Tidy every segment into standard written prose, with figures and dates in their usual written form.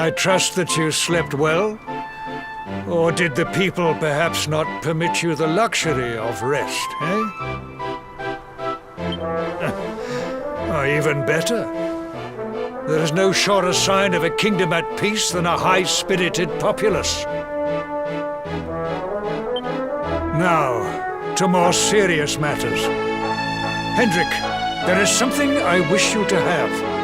I trust that you slept well? Or did the people perhaps not permit you the luxury of rest, eh? Or even better, there is no surer sign of a kingdom at peace than a high-spirited populace. Now, to more serious matters. Hendrik, there is something I wish you to have.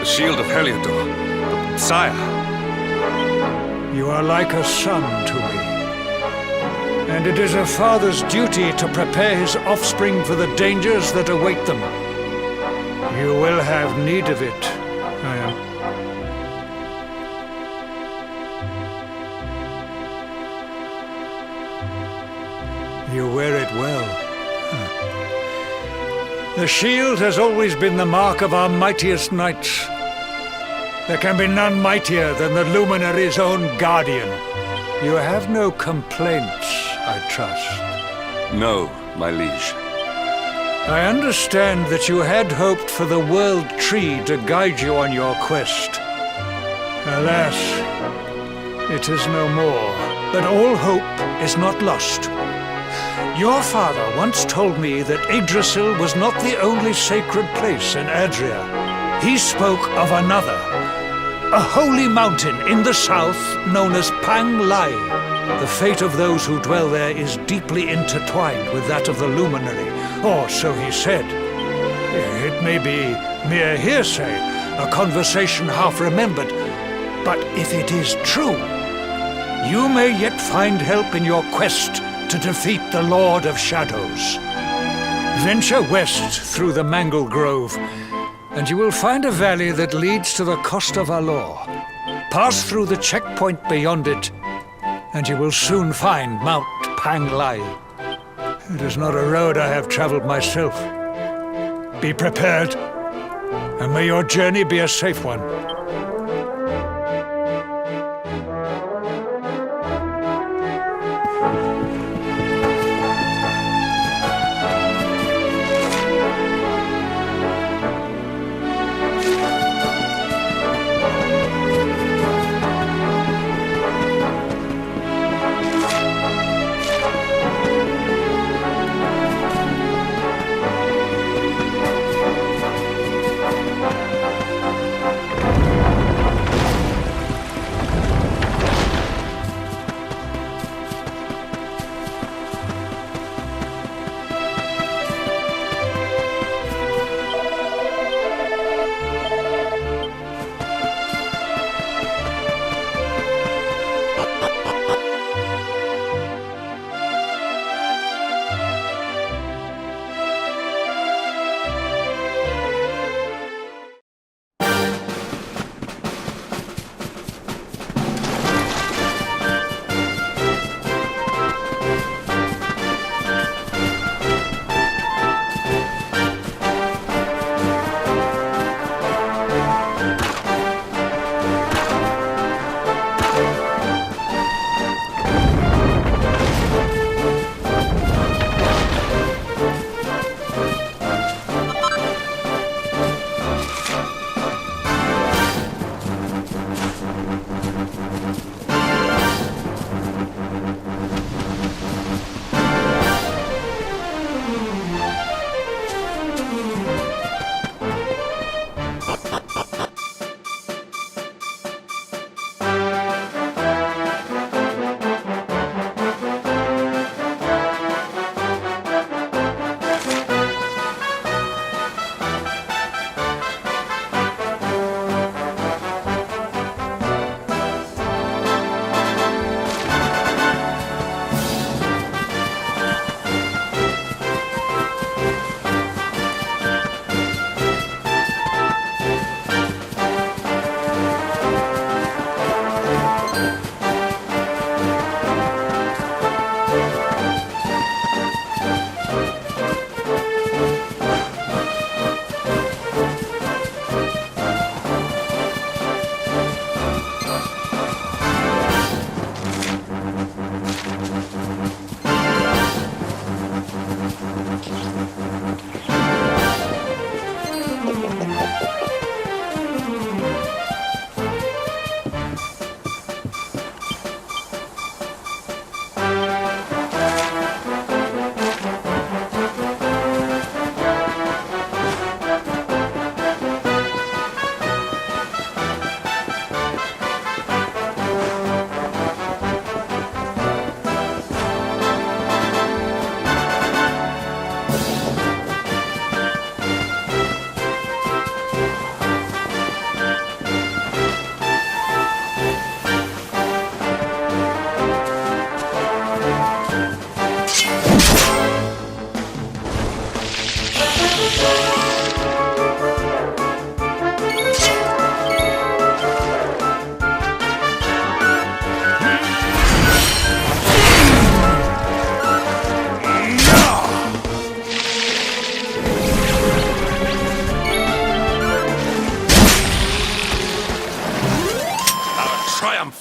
The shield of Heliodor. Sire. You are like a son to me. And it is a father's duty to prepare his offspring for the dangers that await them. You will have need of it, I am. You wear it well. The shield has always been the mark of our mightiest knights. There can be none mightier than the Luminary's own guardian. You have no complaints, I trust. No, my liege. I understand that you had hoped for the World Tree to guide you on your quest. Alas, it is no more. But all hope is not lost. Your father once told me that Yggdrasil was not the only sacred place in Adria. He spoke of another, a holy mountain in the south known as Angri-La. The fate of those who dwell there is deeply intertwined with that of the Luminary, or so he said. It may be mere hearsay, a conversation half remembered, but if it is true, you may yet find help in your quest to defeat the Lord of Shadows. Venture west through the Mangle Grove, and you will find a valley that leads to the Coast of Alor. Pass through the checkpoint beyond it, and you will soon find Mount Angri-La. It is not a road I have traveled myself. Be prepared, and may your journey be a safe one.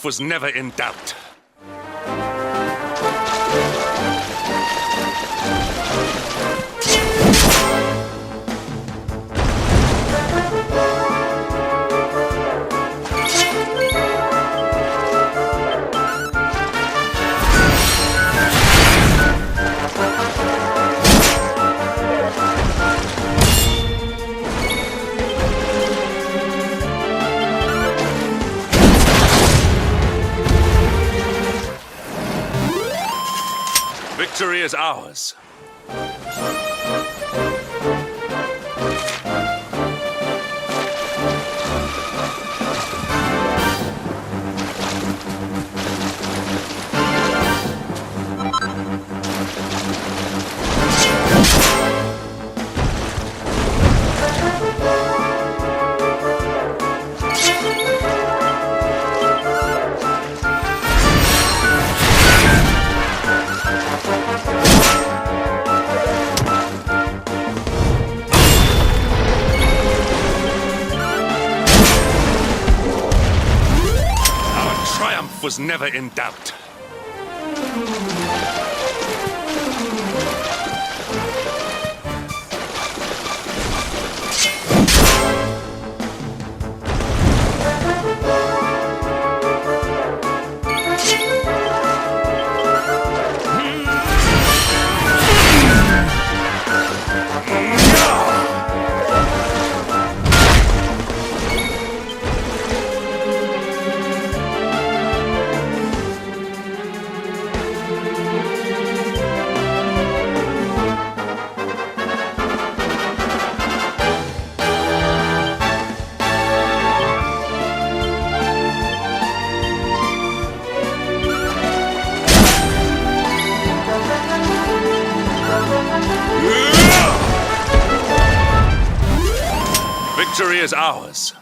triumph was never in doubt. Victory is ours. Was never in doubt. Victory is ours.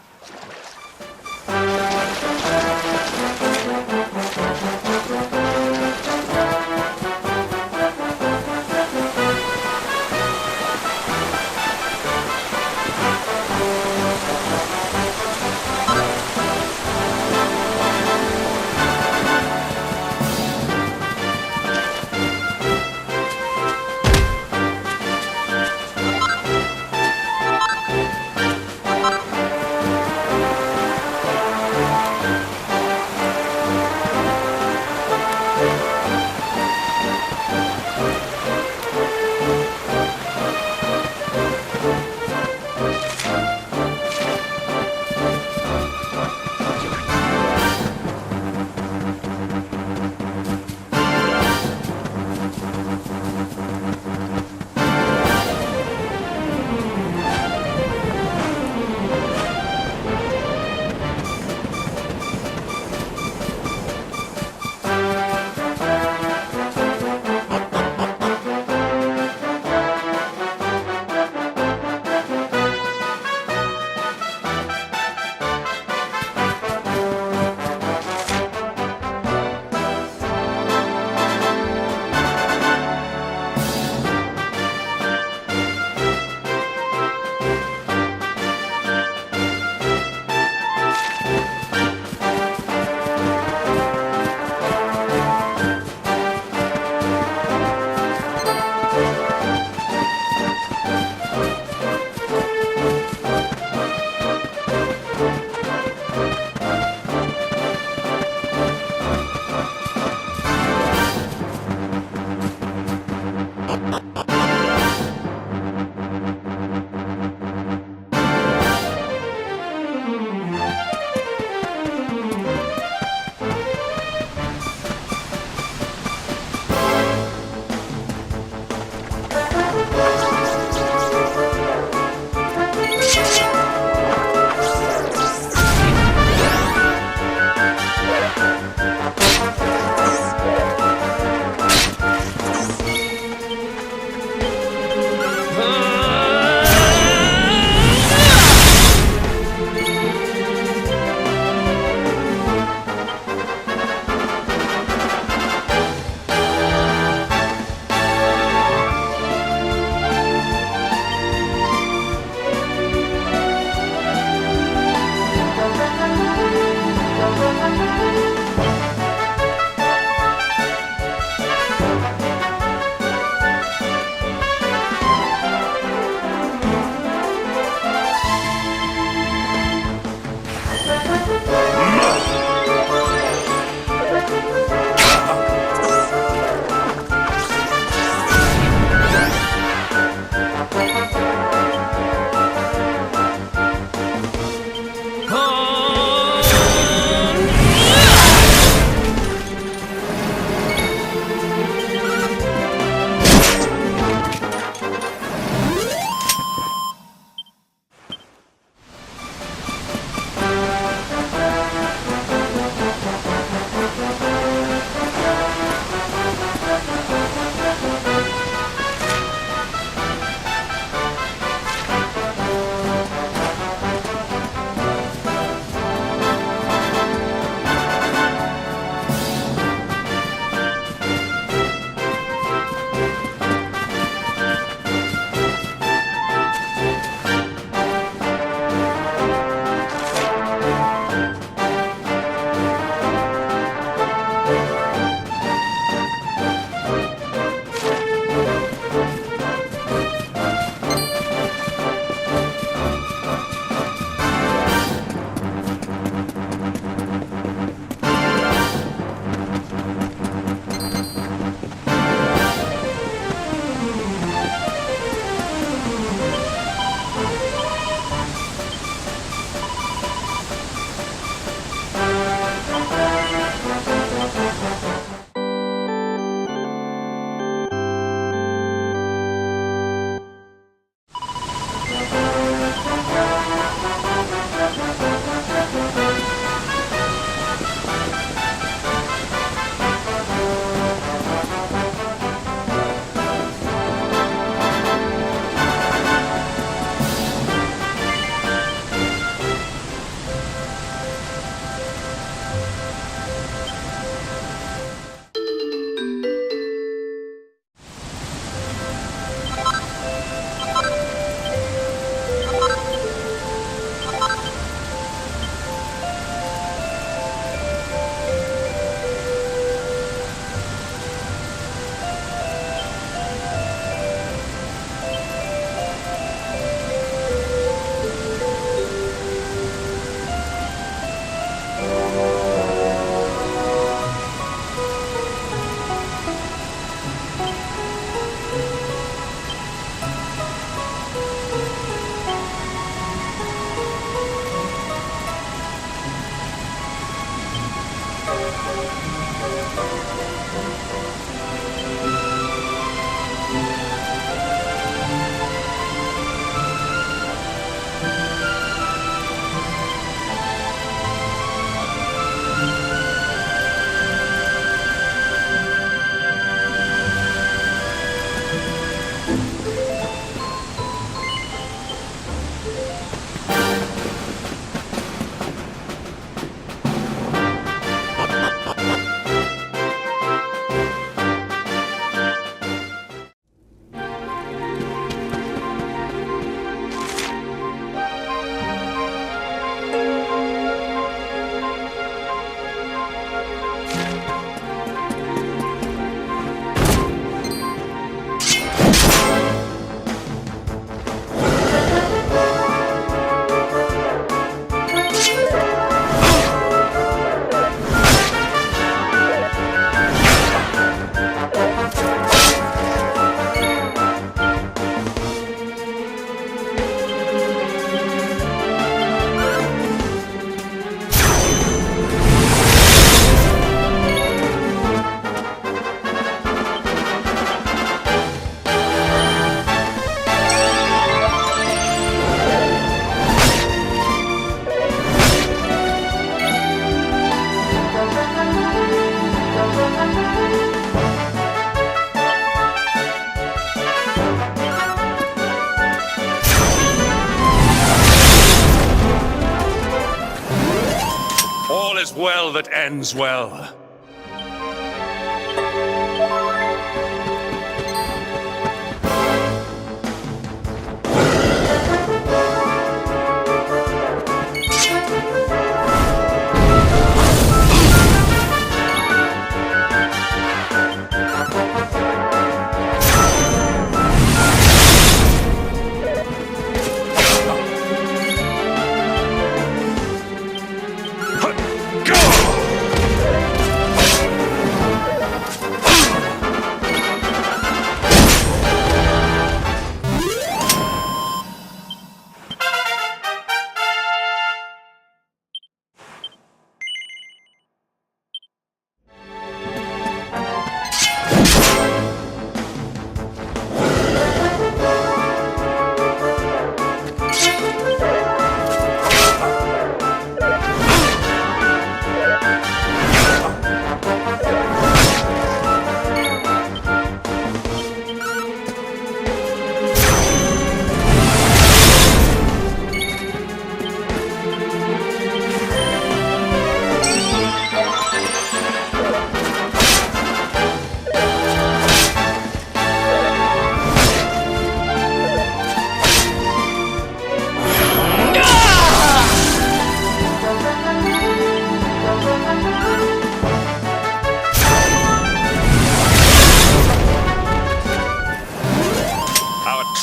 that ends well.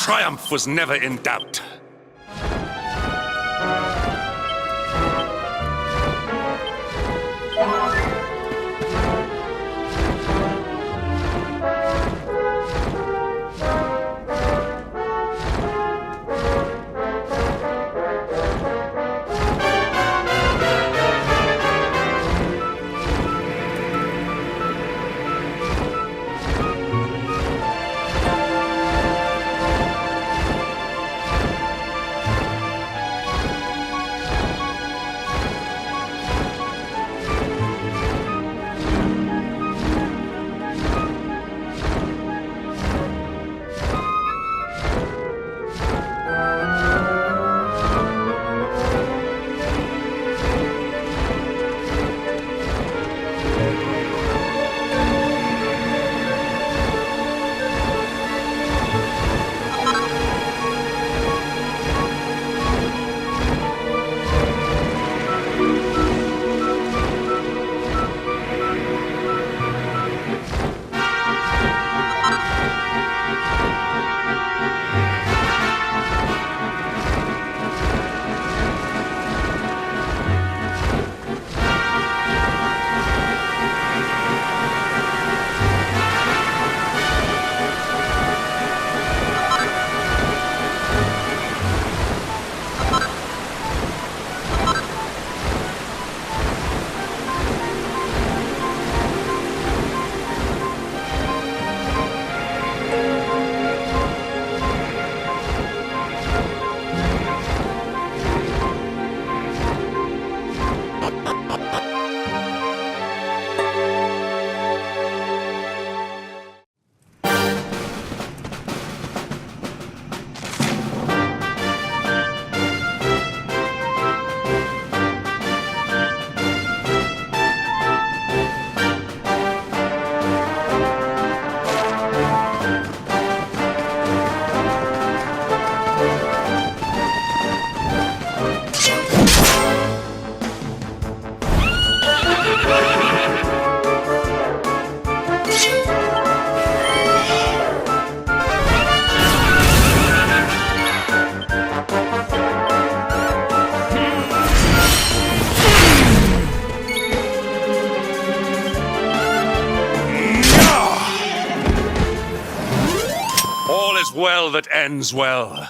Triumph was never in doubt. is well that ends well.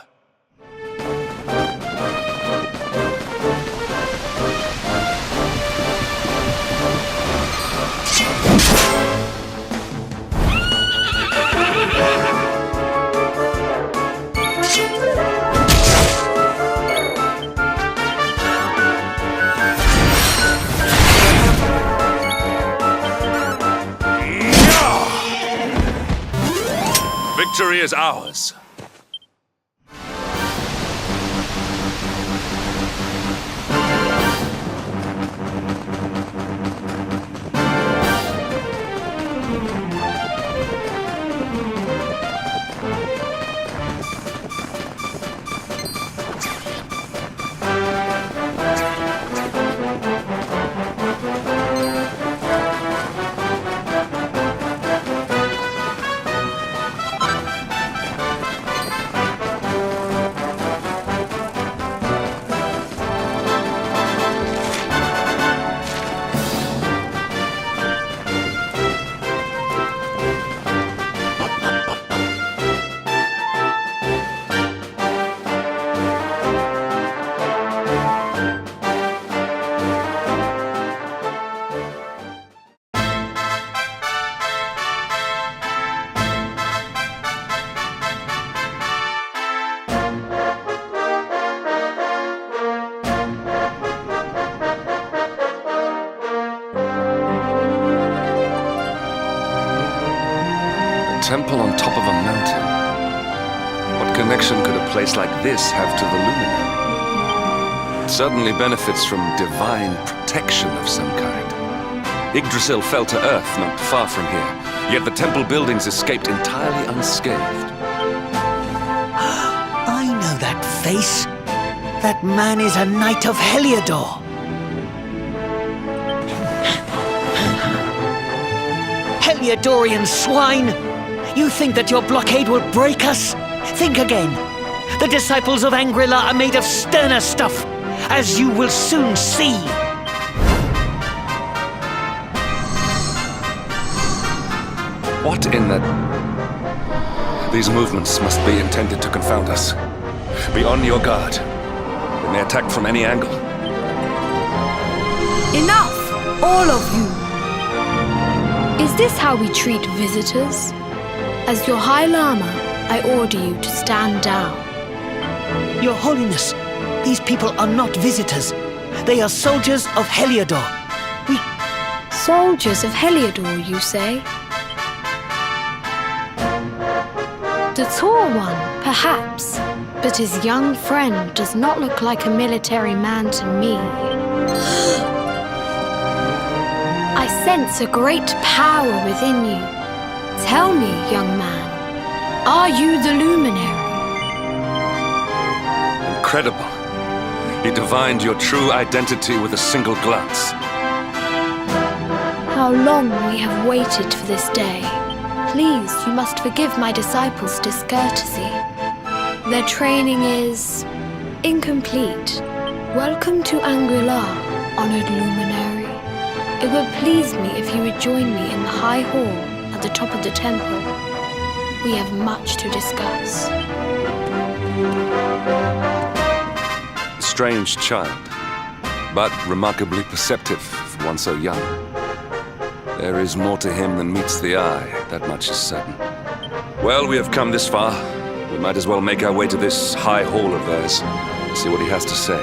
Victory is ours. temple on top of a mountain. What connection could a place like this have to the luminary? It certainly benefits from divine protection of some kind. Yggdrasil fell to earth not far from here, yet the temple buildings escaped entirely unscathed. I know that face. That man is a knight of Heliodor. Heliodorian swine! You think that your blockade will break us? Think again. The disciples of Angri-La are made of sterner stuff, as you will soon see. What in the... These movements must be intended to confound us. Be on your guard. They may attack from any angle. Enough! All of you! Is this how we treat visitors? As your High Lama, I order you to stand down. Your Holiness, these people are not visitors. They are soldiers of Heliodor. Soldiers of Heliodor, you say? The tall one, perhaps, but his young friend does not look like a military man to me. I sense a great power within you. Tell me, young man, are you the luminary? Incredible. He divined your true identity with a single glance. How long we have waited for this day. Please, you must forgive my disciples' discourtesy. Their training is incomplete. Welcome to Angri-La, honored luminary. It would please me if you would join me in the high hall at the top of the temple. We have much to discuss. A strange child, but remarkably perceptive for one so young. There is more to him than meets the eye, that much is certain. Well, we have come this far. We might as well make our way to this high hall of theirs, see what he has to say.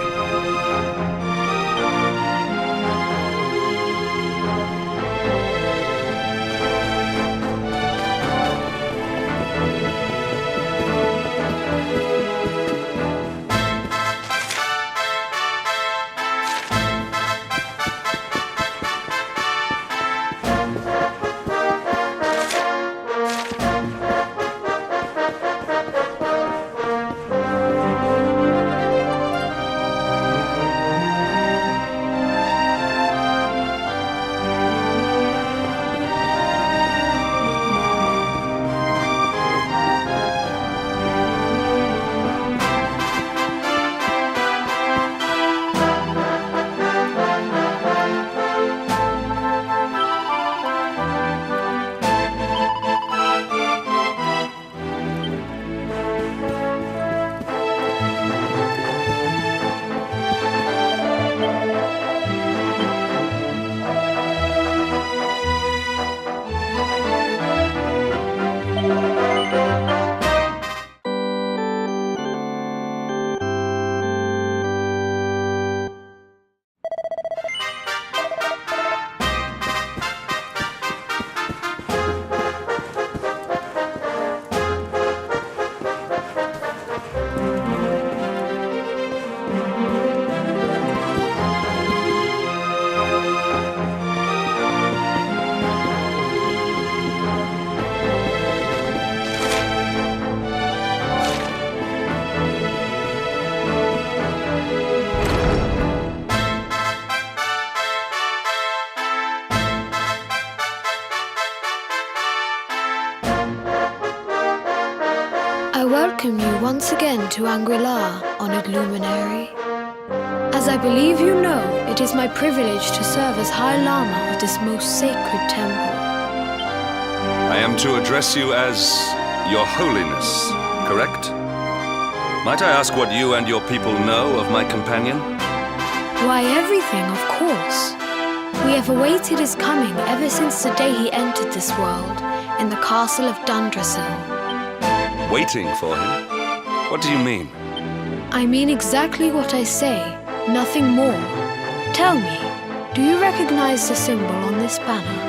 I welcome you once again to Angri-La, honored luminary. As I believe you know, it is my privilege to serve as High Lama of this most sacred temple. I am to address you as Your Holiness, correct? Might I ask what you and your people know of my companion? Why, everything, of course. We have awaited his coming ever since the day he entered this world, in the castle of Yggdrasil. Waiting for him? What do you mean? I mean exactly what I say, nothing more. Tell me, do you recognize the symbol on this banner?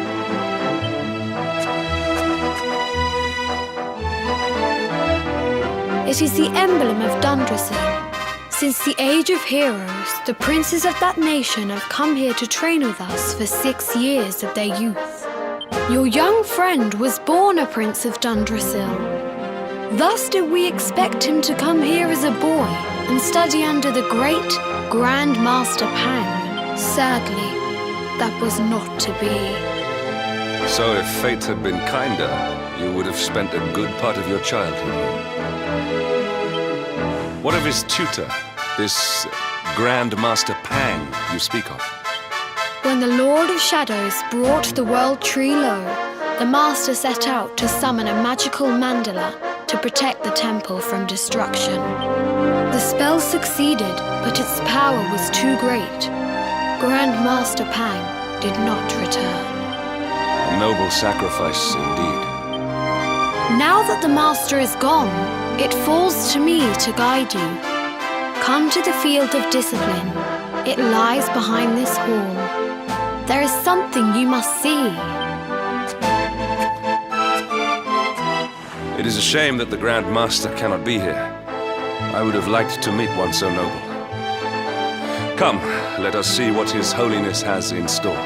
It is the emblem of Dundrasil. Since the age of heroes, the princes of that nation have come here to train with us for 6 years of their youth. Your young friend was born a prince of Dundrasil. Thus did we expect him to come here as a boy and study under the great Grand Master Pang. Sadly, that was not to be. So if fate had been kinder, you would have spent a good part of your childhood here. What of his tutor, this Grand Master Pang you speak of? When the Lord of Shadows brought the world tree low, the Master set out to summon a magical mandala to protect the temple from destruction. The spell succeeded, but its power was too great. Grand Master Pang did not return. A noble sacrifice indeed. Now that the Master is gone, it falls to me to guide you. Come to the field of discipline. It lies behind this hall. There is something you must see. It is a shame that the Grand Master cannot be here. I would have liked to meet one so noble. Come, let us see what His Holiness has in store.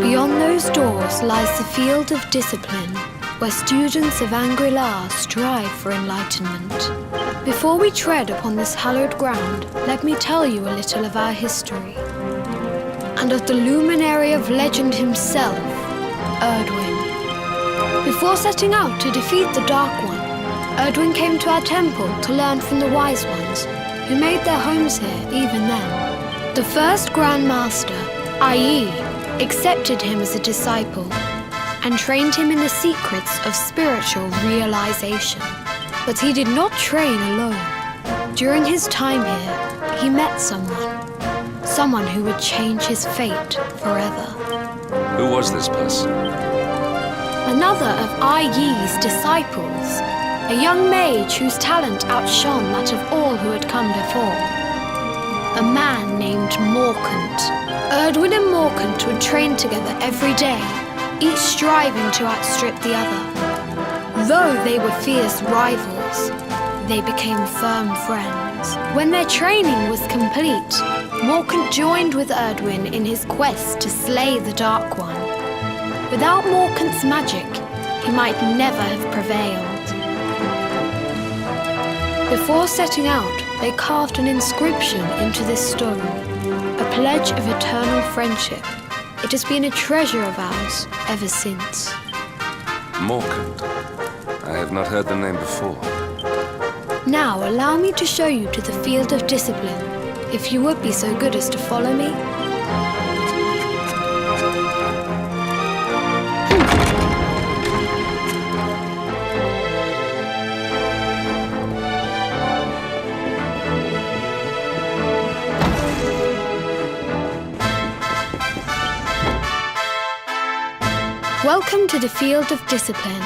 Beyond those doors lies the field of discipline, where students of Angri-La strive for enlightenment. Before we tread upon this hallowed ground, let me tell you a little of our history, and of the luminary of legend himself, Erdwin. Before setting out to defeat the Dark One, Erdwin came to our temple to learn from the Wise Ones, who made their homes here even then. The first Grand Master, i.e., accepted him as a disciple and trained him in the secrets of spiritual realization. But he did not train alone. During his time here, he met someone who would change his fate forever. Who was this person? Another of Ai Yi's disciples, a young mage whose talent outshone that of all who had come before. A man named Morkant. Erdwin and Morkant would train together every day, each striving to outstrip the other. Though they were fierce rivals, they became firm friends. When their training was complete, Morkant joined with Erdwin in his quest to slay the Dark One. Without Morkant's magic, he might never have prevailed. Before setting out, they carved an inscription into this stone, a pledge of eternal friendship. It has been a treasure of ours ever since. Morkant. I have not heard the name before. Now allow me to show you to the field of discipline, if you would be so good as to follow me. Welcome to the field of discipline.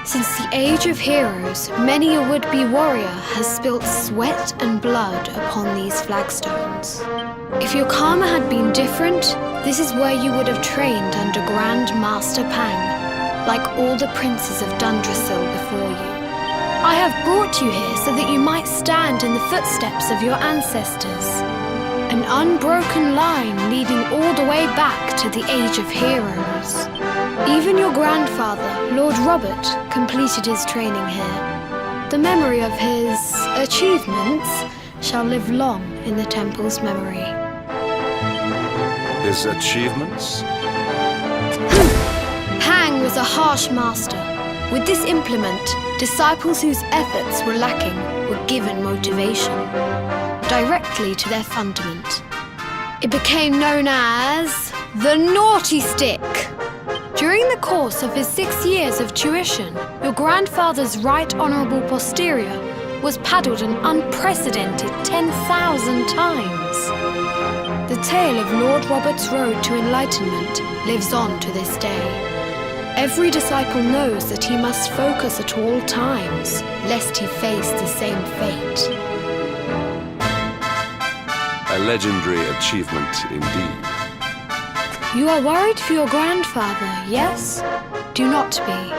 Since the Age of Heroes, many a would-be warrior has spilt sweat and blood upon these flagstones. If your karma had been different, this is where you would have trained under Grand Master Pang, like all the princes of Dundrasil before you. I have brought you here so that you might stand in the footsteps of your ancestors. An unbroken line leading all the way back to the Age of Heroes. Even your grandfather, Lord Robert, completed his training here. The memory of his achievements shall live long in the temple's memory. His achievements? Pang was a harsh master. With this implement, disciples whose efforts were lacking were given motivation, directly to their fundament. It became known as the Naughty Stick. During the course of his 6 years of tuition, your grandfather's right honourable posterior was paddled an unprecedented 10,000 times. The tale of Lord Robert's road to enlightenment lives on to this day. Every disciple knows that he must focus at all times, lest he face the same fate. A legendary achievement indeed. You are worried for your grandfather, yes? Do not be.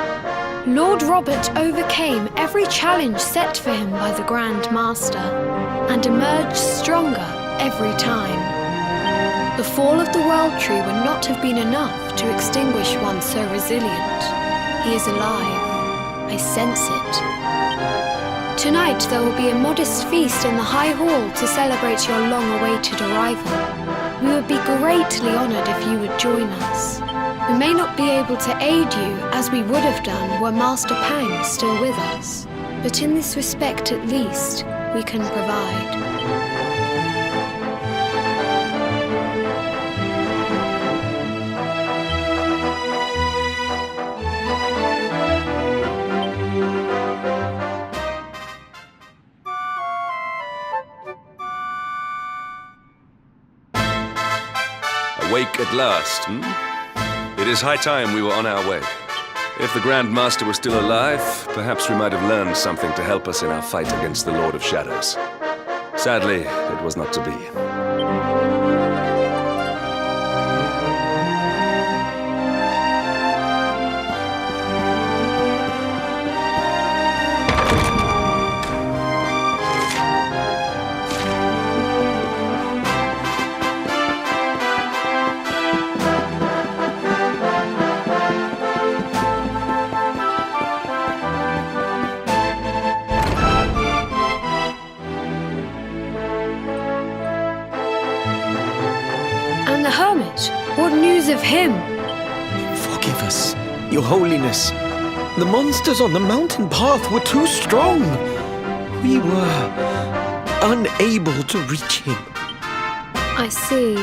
Lord Robert overcame every challenge set for him by the Grand Master, and emerged stronger every time. The fall of the World Tree would not have been enough to extinguish one so resilient. He is alive. I sense it. Tonight there will be a modest feast in the High Hall to celebrate your long-awaited arrival. We would be greatly honoured if you would join us. We may not be able to aid you as we would have done were Master Pang still with us, but in this respect at least, we can provide. Awake at last, It is high time we were on our way. If the Grand Master were still alive, perhaps we might have learned something to help us in our fight against the Lord of Shadows. Sadly, it was not to be. And the hermit, what news of him? Forgive us, Your Holiness. The monsters on the mountain path were too strong. We were unable to reach him. I see.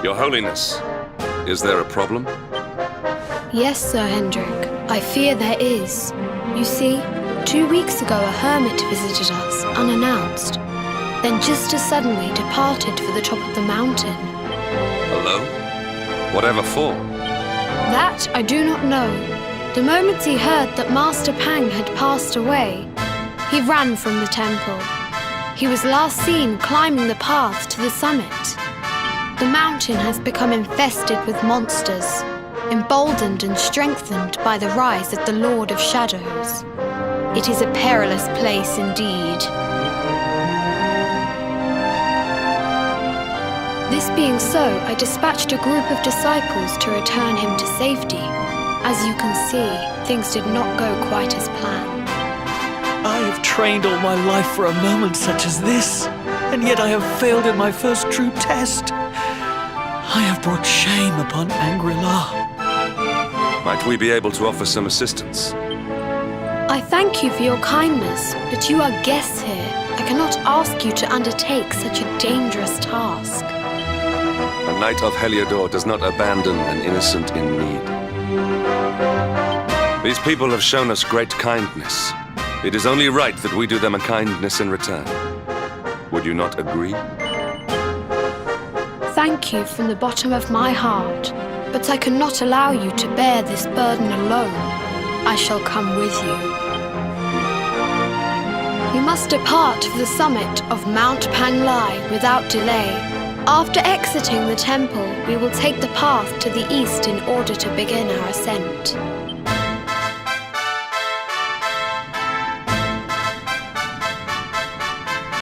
Your Holiness, is there a problem? Yes, Sir Hendrik. I fear there is. You see, 2 weeks ago a hermit visited us, unannounced. Then just as suddenly departed for the top of the mountain. Alone? Whatever for? That I do not know. The moment he heard that Master Pang had passed away, he ran from the temple. He was last seen climbing the path to the summit. The mountain has become infested with monsters, emboldened and strengthened by the rise of the Lord of Shadows. It is a perilous place indeed. This being so, I dispatched a group of disciples to return him to safety. As you can see, things did not go quite as planned. I have trained all my life for a moment such as this, and yet I have failed in my first true test. I have brought shame upon Angri-La. Might we be able to offer some assistance? I thank you for your kindness, but you are guests here. I cannot ask you to undertake such a dangerous task. A knight of Heliodor does not abandon an innocent in need. These people have shown us great kindness. It is only right that we do them a kindness in return. Would you not agree? Thank you from the bottom of my heart, but I cannot allow you to bear this burden alone. I shall come with you. We must depart for the summit of Mount Panglai without delay. After exiting the temple, we will take the path to the east in order to begin our ascent.